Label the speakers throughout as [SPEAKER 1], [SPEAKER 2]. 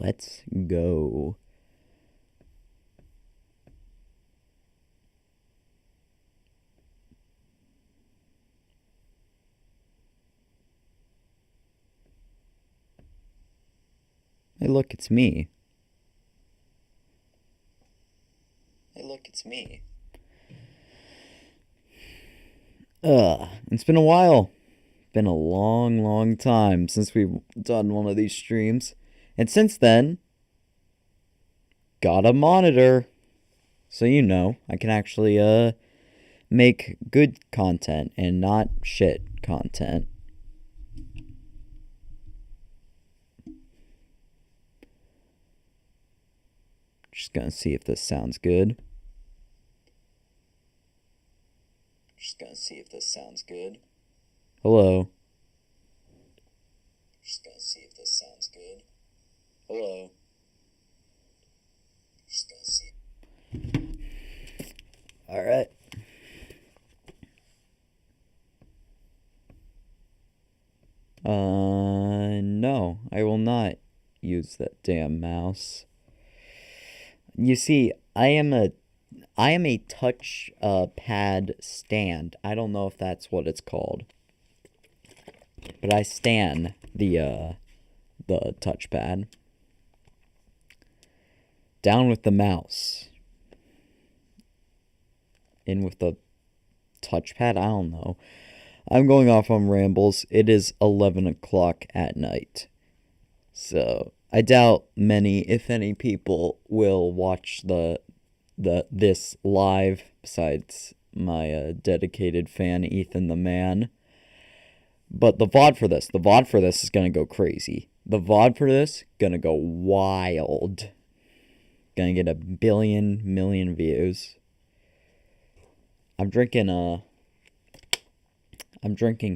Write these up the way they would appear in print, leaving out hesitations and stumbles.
[SPEAKER 1] Let's go. Hey, look, it's me. It's been a while. Been a long, long time since we've done one of these streams. And since then, got a monitor. So I can actually make good content and not shit content. Just gonna see if this sounds good. Hello. All right. No, I will not use that damn mouse. You see, I am a touch pad stand. I don't know if that's what it's called, but I stand the touchpad. Down with the mouse. In with the touchpad? I don't know. I'm going off on rambles. It is 11 o'clock at night. So, I doubt many, if any, people will watch this live, besides my dedicated fan, Ethan the Man. But the VOD for this is gonna go crazy. The VOD for this, gonna go wild. Gonna get a million views. I'm drinking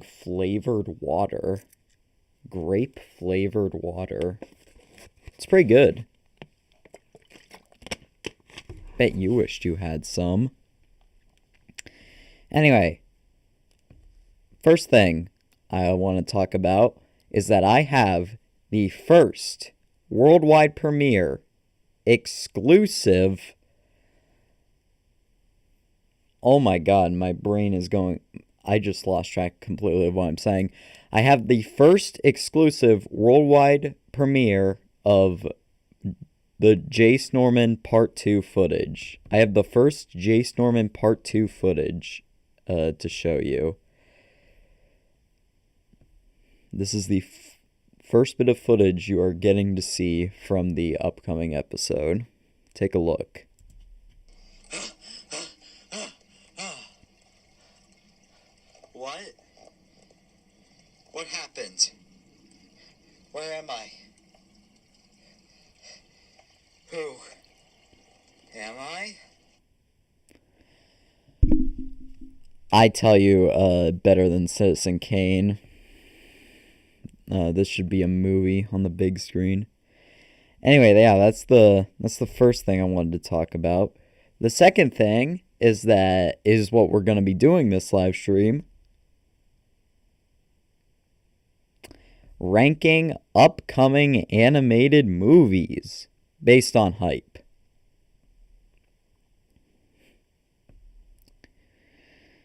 [SPEAKER 1] flavored water. Grape flavored water. It's pretty good. Bet you wished you had some. Anyway, first thing I want to talk about is that I have the first worldwide premiere exclusive. Oh my god, my brain is going. I just lost track completely of what I'm saying. I have the first exclusive worldwide premiere of the Jace Norman Part 2 footage. I have the first Jace Norman Part 2 footage to show you. This is the first bit of footage you are getting to see from the upcoming episode. Take a look.
[SPEAKER 2] What? What happened? Where am I? Who am I?
[SPEAKER 1] I tell you, better than Citizen Kane. This should be a movie on the big screen. Anyway, yeah, that's the first thing I wanted to talk about. The second thing is what we're going to be doing this live stream. Ranking upcoming animated movies based on hype.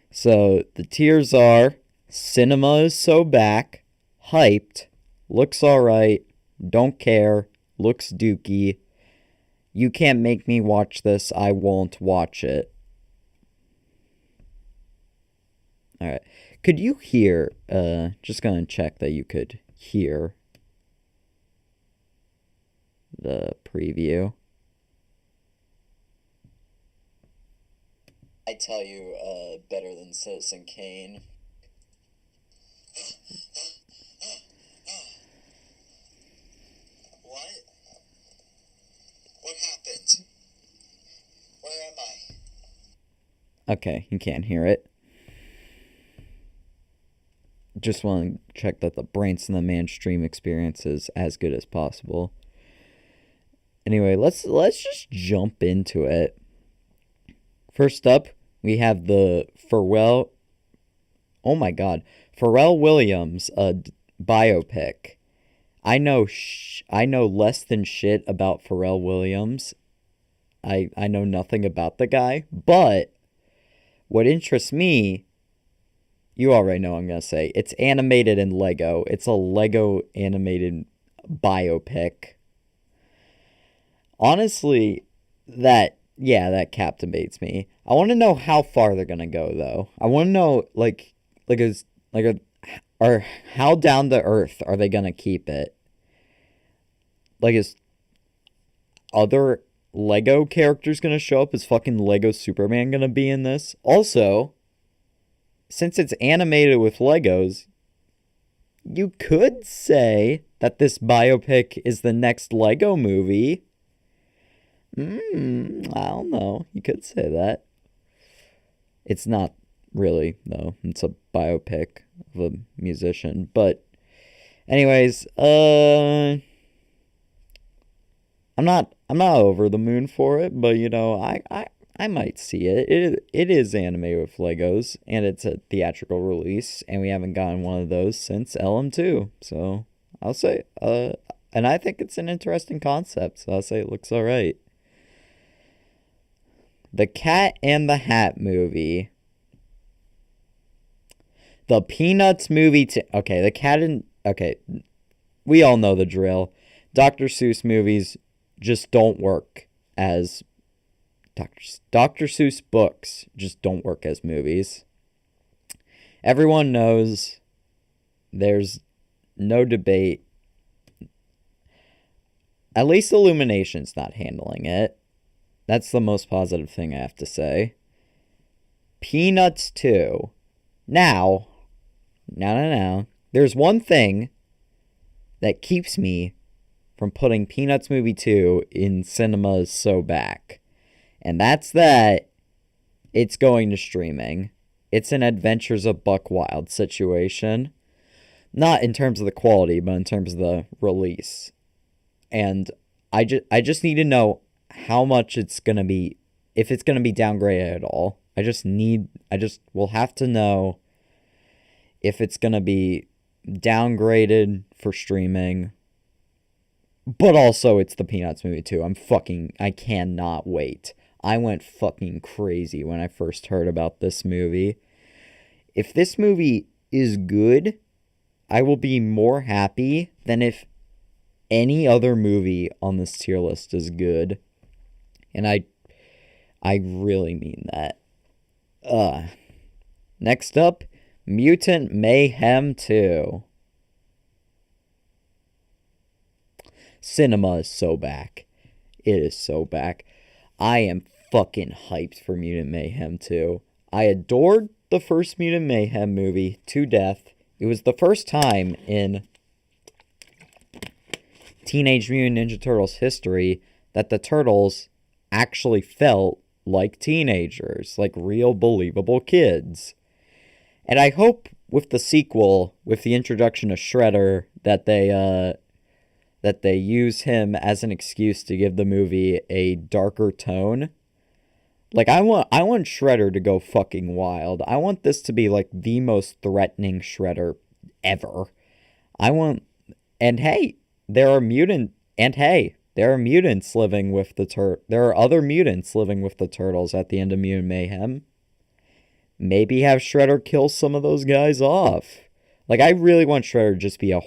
[SPEAKER 1] So the tiers are: cinema is so back, hyped, looks alright, don't care, looks dookie, you can't make me watch this, I won't watch it. Alright. Could you hear, just gonna check that you could hear the preview.
[SPEAKER 2] I tell you, better than Citizen Kane. What? What happened? Where am I?
[SPEAKER 1] Okay, you can't hear it. Just want to check that the Branson the Man stream experience is as good as possible. Anyway, let's just jump into it. First up, we have the Pharrell Williams biopic. I know less than shit about Pharrell Williams. I know nothing about the guy, but what interests me, you already know what I'm going to say. It's animated in Lego. It's a Lego animated biopic. Honestly, that captivates me. I want to know how far they're going to go though. I want to know is like a, or how down to earth are they going to keep it? Like is other Lego characters going to show up? Is fucking Lego Superman going to be in this? Also, since it's animated with Legos, you could say that this biopic is the next Lego movie. I don't know. You could say that. It's not really, though. It's a biopic of a musician. But, anyways, I'm not over the moon for it, but I might see it. It is anime with Legos, and it's a theatrical release, and we haven't gotten one of those since LM2. So I'll say, and I think it's an interesting concept. So I'll say it looks alright. The Cat and the Hat movie. The Peanuts movie. Okay, we all know the drill. Dr. Seuss movies just don't work as Dr. Seuss books just don't work as movies. Everyone knows, there's no debate. At least Illumination's not handling it. That's the most positive thing I have to say. Peanuts 2. Now, there's one thing that keeps me from putting Peanuts movie 2 in cinemas so back. And that's that it's going to streaming. It's an Adventures of Buck Wild situation. Not in terms of the quality, but in terms of the release. And I just need to know how much it's going to be, if it's going to be downgraded at all. We'll have to know if it's going to be downgraded for streaming. But also, it's the Peanuts movie too. I cannot wait. I went fucking crazy when I first heard about this movie. If this movie is good, I will be more happy than if any other movie on this tier list is good. And I really mean that. Next up, Mutant Mayhem 2. Cinema is so back. It is so back. I am fucking hyped for Mutant Mayhem 2. I adored the first Mutant Mayhem movie to death. It was the first time in Teenage Mutant Ninja Turtles history that the Turtles actually felt like teenagers, like real believable kids. And I hope with the sequel, with the introduction of Shredder, that they use him as an excuse to give the movie a darker tone. Like, I want Shredder to go fucking wild. I want this to be like the most threatening Shredder ever. There are mutants living with there are other mutants living with the Turtles at the end of Mutant Mayhem. Maybe have Shredder kill some of those guys off. Like, I really want Shredder to just be a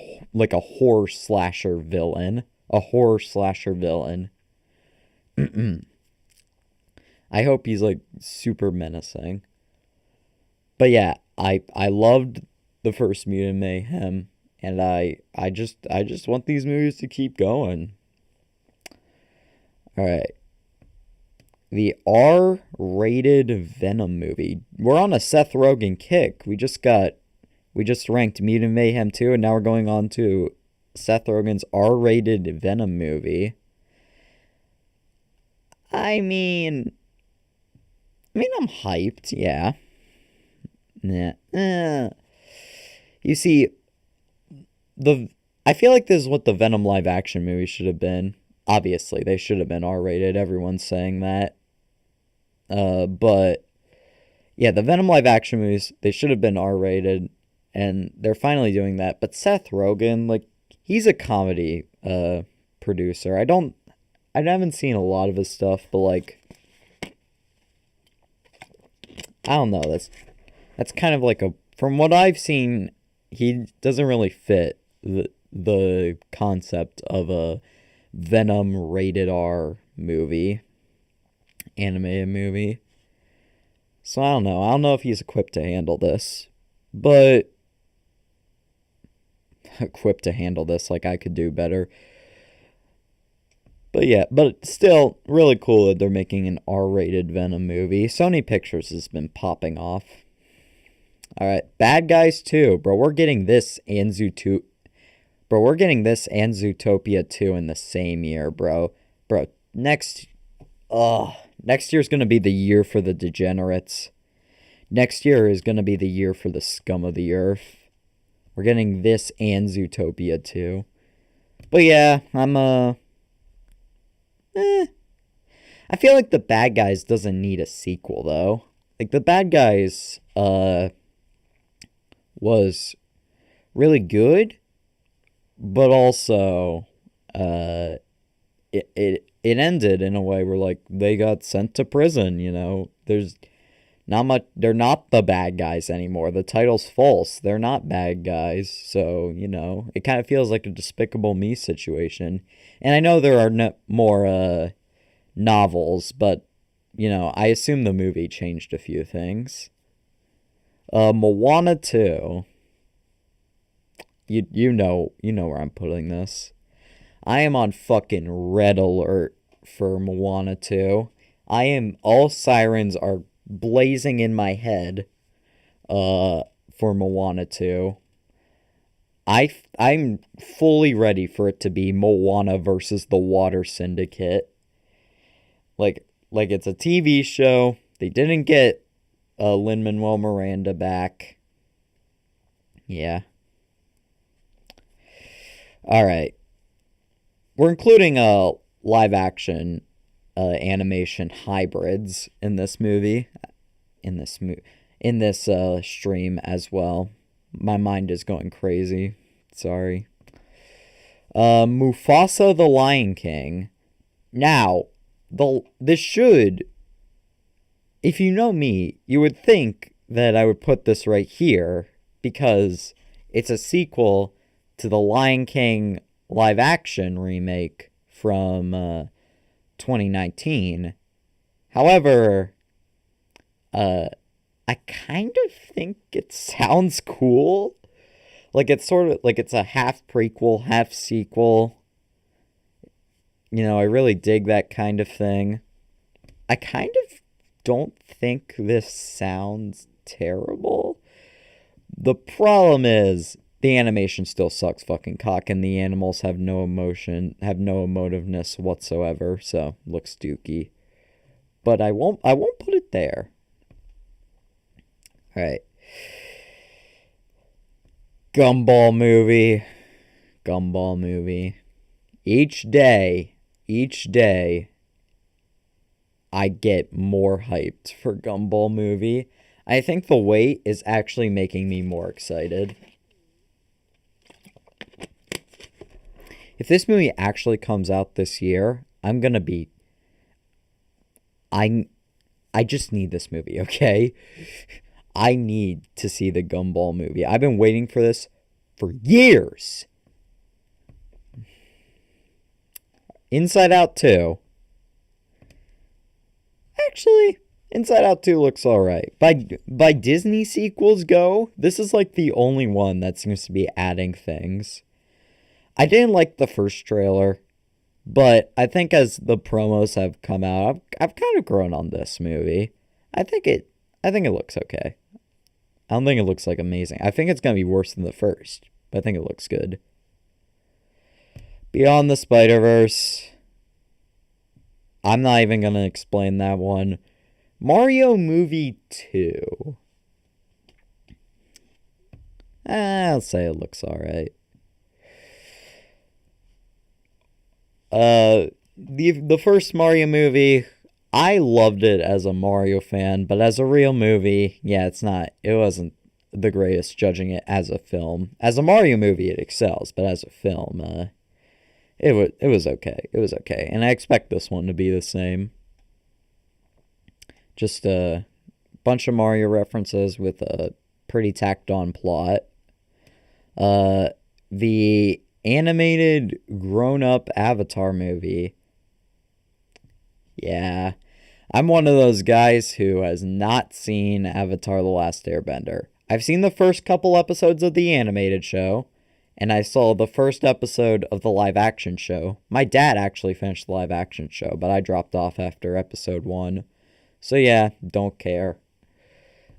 [SPEAKER 1] horror slasher villain. A horror slasher villain. I hope he's, like, super menacing. But yeah, I loved the first Mutant Mayhem. And I just want these movies to keep going. Alright. The R-rated Venom movie. We're on a Seth Rogen kick. We just ranked Mutant Mayhem 2, and now we're going on to Seth Rogen's R-rated Venom movie. I mean, I'm hyped, yeah. Nah. You see, I feel like this is what the Venom live action movie should have been. Obviously, they should have been R-rated. Everyone's saying that. But yeah, the Venom live action movies, they should have been R-rated, and they're finally doing that. But Seth Rogen, like, he's a comedy producer. I haven't seen a lot of his stuff, but like I don't know. That's kind of like a from what I've seen, he doesn't really fit the concept of a Venom rated R movie, animated movie. So I don't know. I don't know if he's equipped to handle this, but equipped to handle this like I could do better. But yeah, but still really cool that they're making an R-rated Venom movie. Sony Pictures has been popping off. All right, Bad Guys 2, bro. We're getting this and Zootopia. Bro, we're getting this and Zootopia 2 in the same year, bro. Bro, next year's gonna be the year for the degenerates. Next year is gonna be the year for the scum of the earth. We're getting this and Zootopia 2. But yeah, I feel like The Bad Guys doesn't need a sequel, though. Like, The Bad Guys, was really good, but also, it ended in a way where, like, they got sent to prison, you know? There's not much, they're not the bad guys anymore. The title's false. They're not bad guys, so, you know, it kind of feels like a Despicable Me situation. And I know there are more, novels, but you know, I assume the movie changed a few things. Moana 2. You know where I'm putting this. I am on fucking red alert for Moana 2. All sirens are blazing in my head for Moana 2. I'm fully ready for it to be Moana versus the Water Syndicate. Like it's a TV show. They didn't get Lin-Manuel Miranda back. Yeah. All right. We're including live action animation hybrids in this movie. In this stream as well. My mind is going crazy. Sorry. Mufasa the Lion King. Now, this should, if you know me, you would think that I would put this right here because it's a sequel to the Lion King live action remake from 2019. However, I kind of think it sounds cool. Like it's sort of like it's a half prequel, half sequel. You know, I really dig that kind of thing. I kind of don't think this sounds terrible. The problem is the animation still sucks fucking cock and the animals have no emotion, have no emotiveness whatsoever, so looks dookie. But I won't put it there. All right. Gumball movie. Each day, I get more hyped for Gumball movie. I think the wait is actually making me more excited. If this movie actually comes out this year, I'm gonna be... I just need this movie, okay? I need to see the Gumball movie. I've been waiting for this for years. Inside Out 2. Actually, Inside Out 2 looks alright. By Disney sequels go, this is like the only one that seems to be adding things. I didn't like the first trailer, but I think as the promos have come out, I've kind of grown on this movie. I think it looks okay. I don't think it looks like amazing. I think it's gonna be worse than the first, but I think it looks good. Beyond the Spider-Verse. I'm not even gonna explain that one. Mario Movie 2. I'll say it looks alright. The first Mario movie, I loved it as a Mario fan, but as a real movie, yeah, it the greatest judging it as a film. As a Mario movie, it excels, but as a film, it was okay. It was okay, and I expect this one to be the same. Just a bunch of Mario references with a pretty tacked on plot. The animated grown up Avatar movie. Yeah. I'm one of those guys who has not seen Avatar The Last Airbender. I've seen the first couple episodes of the animated show, and I saw the first episode of the live action show. My dad actually finished the live action show, but I dropped off after episode 1. So yeah, don't care.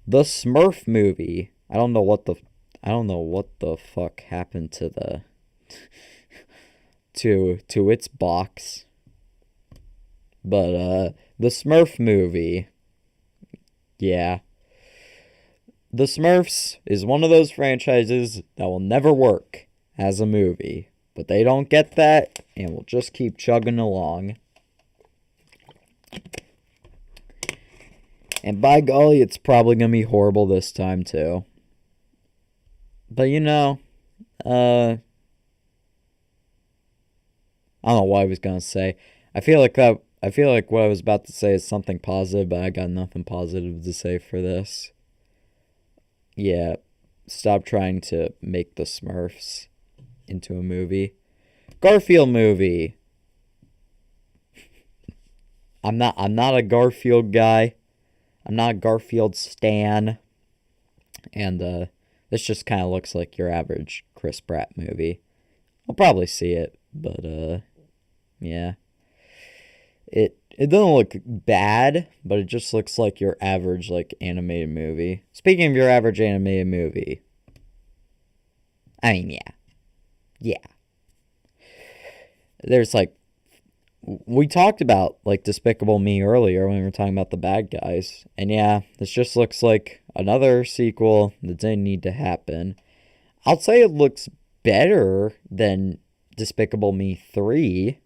[SPEAKER 1] The Smurf movie. I don't know what the fuck happened to the to its box. But the Smurf movie. Yeah. The Smurfs is one of those franchises that will never work as a movie. But they don't get that, and will just keep chugging along. And by golly, it's probably going to be horrible this time, too. But, I don't know what I was going to say. I feel like what I was about to say is something positive, but I got nothing positive to say for this. Yeah, stop trying to make the Smurfs into a movie. Garfield movie. I'm not a Garfield guy. I'm not a Garfield stan. And this just kind of looks like your average Chris Pratt movie. I'll probably see it, but yeah. It doesn't look bad, but it just looks like your average animated movie. Speaking of your average animated movie. I mean, yeah. Yeah. There's we talked about Despicable Me earlier when we were talking about the bad guys. And yeah, this just looks like another sequel that didn't need to happen. I'll say it looks better than Despicable Me 3.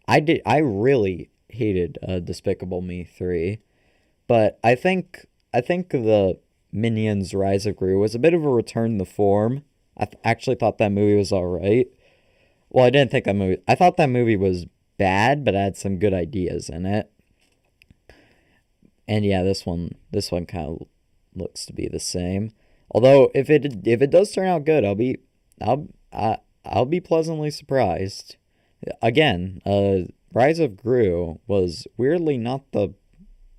[SPEAKER 1] I really hated Despicable Me 3. But I think the Minions Rise of Gru was a bit of a return to form. I actually thought that movie was alright. Well, I didn't think that movie... I thought that movie was bad, but had some good ideas in it. And yeah, this one kind of looks to be the same. Although if it does turn out good, I'll be pleasantly surprised. Again, Rise of Gru was weirdly not the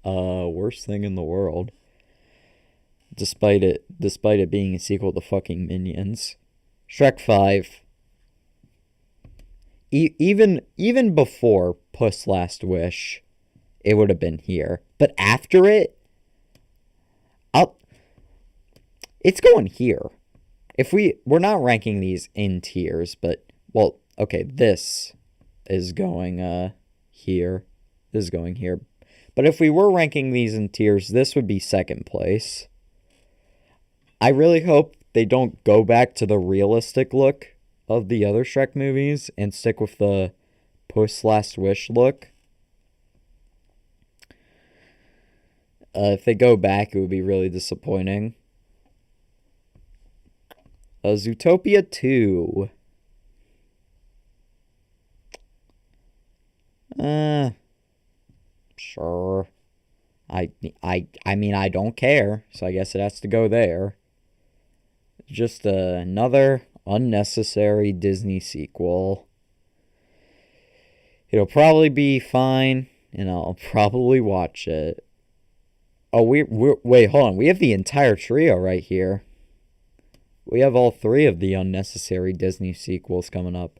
[SPEAKER 1] worst thing in the world. Despite it being a sequel to fucking Minions. Shrek 5. Even before Puss Last Wish, it would have been here. But after it, it's going here. If we're not ranking these in tiers, but well, okay, this is going here. This is going here. But if we were ranking these in tiers, this would be second place. I really hope they don't go back to the realistic look of the other Shrek movies and stick with the Puss Last Wish look. If they go back, it would be really disappointing. Zootopia 2. Sure. I mean, I don't care, so I guess it has to go there. Just another unnecessary Disney sequel. It'll probably be fine, and I'll probably watch it. Oh, wait, hold on. We have the entire trio right here. We have all 3 of the unnecessary Disney sequels coming up.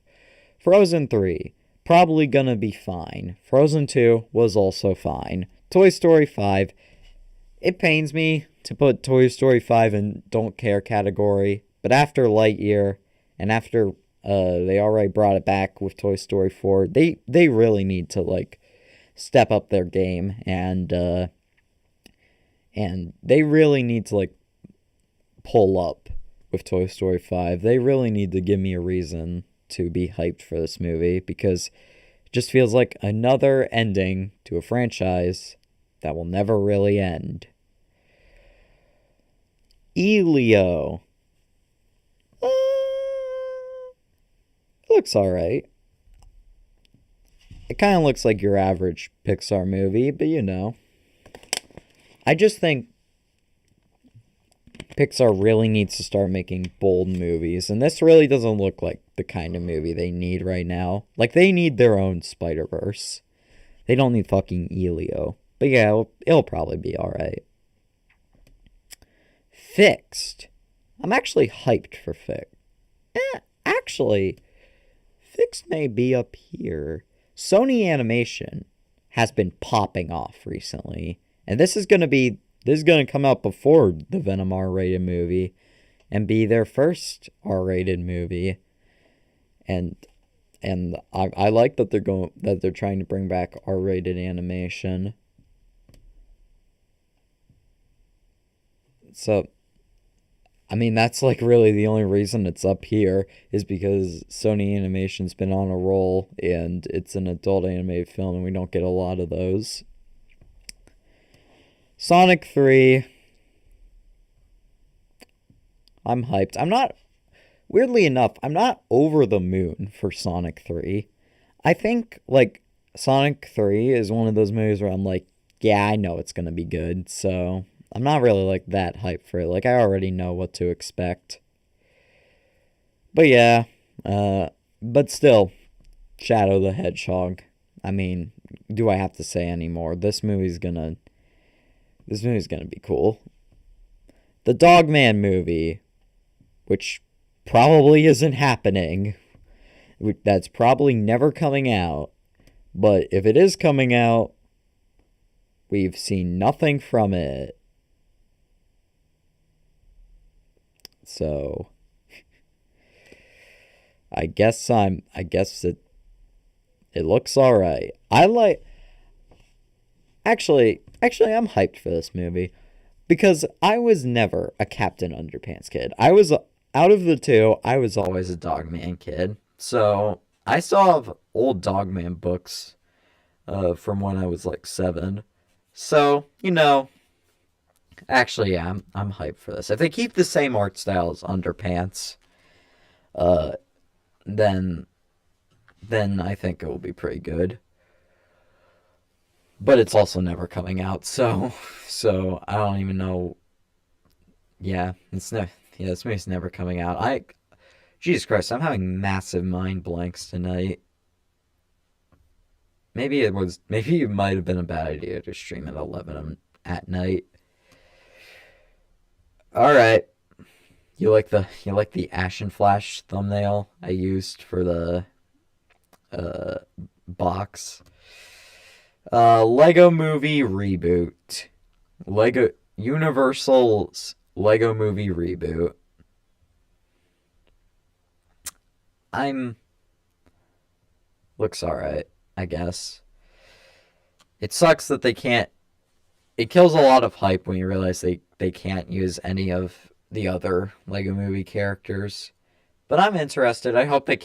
[SPEAKER 1] Frozen 3, probably gonna be fine. Frozen 2 was also fine. Toy Story 5, it pains me to put Toy Story 5 in don't care category, but after Lightyear, and after they already brought it back with Toy Story 4, they really need to step up their game, and they really need to pull up with Toy Story 5. They really need to give me a reason to be hyped for this movie, because it just feels like another ending to a franchise that will never really end. Elio. Looks alright. It kind of looks like your average Pixar movie, but you know. I just think Pixar really needs to start making bold movies, and this really doesn't look like the kind of movie they need right now. Like, they need their own Spider-Verse. They don't need fucking Elio. But yeah, it'll probably be alright. Fixed. I'm actually hyped for Fixed. Actually, Fixed may be up here. Sony Animation has been popping off recently, and this is gonna come out before the Venom R-rated movie, and be their first R-rated movie, and I like that they're trying to bring back R-rated animation. So, I mean, that's like really the only reason it's up here is because Sony Animation's been on a roll and it's an adult animated film and we don't get a lot of those. Sonic 3. I'm hyped. Weirdly enough, I'm not over the moon for Sonic 3. I think, like, Sonic 3 is one of those movies where I'm like, yeah, I know it's going to be good, so I'm not really, like, that hyped for it. Like, I already know what to expect. But yeah, but still, Shadow the Hedgehog. I mean, do I have to say any more? This movie's gonna be cool. The Dogman movie, which probably isn't happening. That's probably never coming out. But if it is coming out, we've seen nothing from it. So I guess it looks alright. Actually I'm hyped for this movie because I was never a Captain Underpants kid. Out of the two, I was always a Dogman kid. So I still have old Dogman books from when I was like 7. So, you know, actually, yeah, I'm hyped for this. If they keep the same art style as Underpants, then I think it will be pretty good. But it's also never coming out, so I don't even know. Yeah, this movie's never coming out. Jesus Christ, I'm having massive mind blanks tonight. Maybe it might have been a bad idea to stream at 11 at night. All right. You like the Ashen Flash thumbnail I used for the box? Lego Movie reboot. Universal's Lego Movie reboot. Looks alright, I guess. It sucks that they can't. It kills a lot of hype when you realize they can't use any of the other Lego Movie characters. But I'm interested. I hope they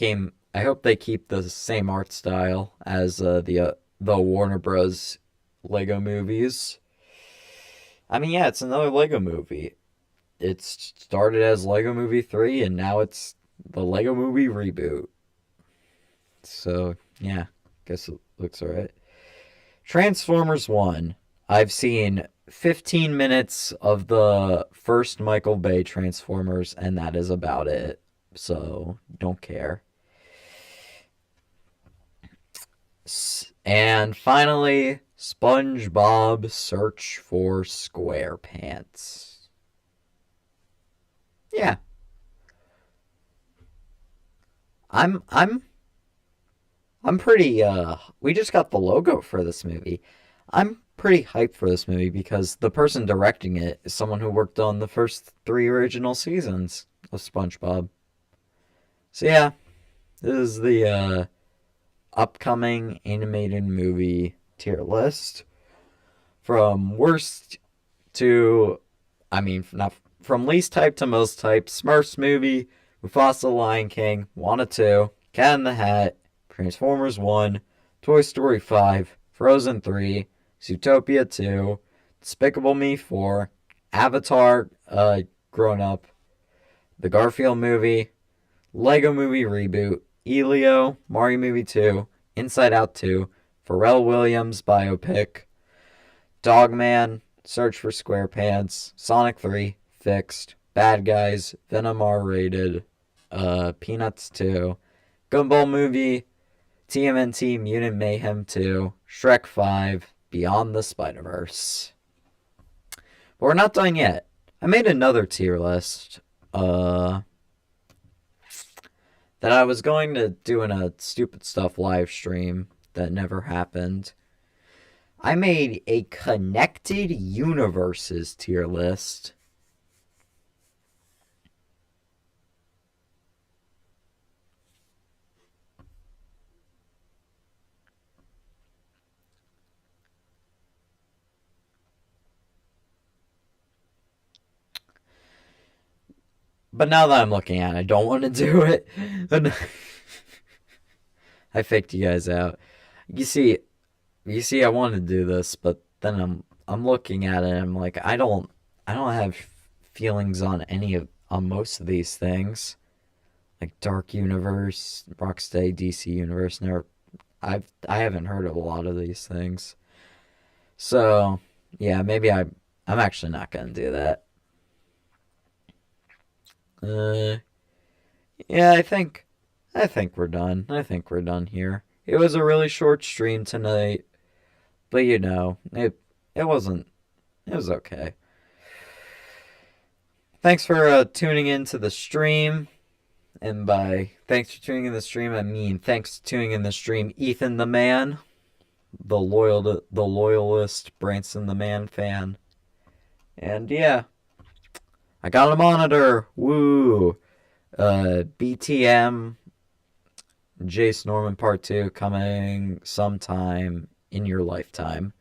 [SPEAKER 1] keep the same art style as the Warner Bros. Lego movies. I mean, yeah, it's another Lego movie. It started as Lego Movie 3, and now it's the Lego Movie reboot. So, yeah, guess it looks alright. Transformers 1. I've seen 15 minutes of the first Michael Bay Transformers, and that is about it. So, don't care. And finally, SpongeBob Search for SquarePants. Yeah. I'm pretty we just got the logo for this movie. I'm pretty hyped for this movie because the person directing it is someone who worked on the first 3 original seasons of SpongeBob. So yeah, this is the upcoming animated movie tier list from worst to, I mean, not from least hype to most hype. Smurfs movie, Mufasa Lion King, Moana 2, Cat in the Hat, Transformers 1, Toy Story 5, Frozen 3, Zootopia 2, Despicable Me 4, Avatar, grown up. The Garfield movie, Lego Movie reboot, Elio, Mario Movie 2, Inside Out 2, Pharrell Williams biopic, Dogman, Search for SquarePants, Sonic 3, Fixed, Bad Guys, Venom R-rated, Peanuts 2, Gumball movie, TMNT Mutant Mayhem 2, Shrek 5, Beyond the Spider-Verse. But we're not done yet. I made another tier list that I was going to do in a Stupid Stuff live stream that never happened. I made a Connected Universes tier list. But now that I'm looking at it, I don't want to do it. I faked you guys out. You see, I wanted to do this, but then I'm looking at it and I'm like, I don't have feelings on most of these things. Like Dark Universe, Rocksteady, DC Universe, I haven't heard of a lot of these things. So, yeah, maybe I'm actually not gonna do that. Yeah, I think we're done. I think we're done here. It was a really short stream tonight, but it wasn't. It was okay. Thanks for tuning into the stream, and by thanks for tuning in the stream, I mean thanks for tuning in the stream, Ethan the Man, the loyalist Branson the Man fan, and yeah. I got a monitor. Woo. BTM Jace Norman Part 2 coming sometime in your lifetime.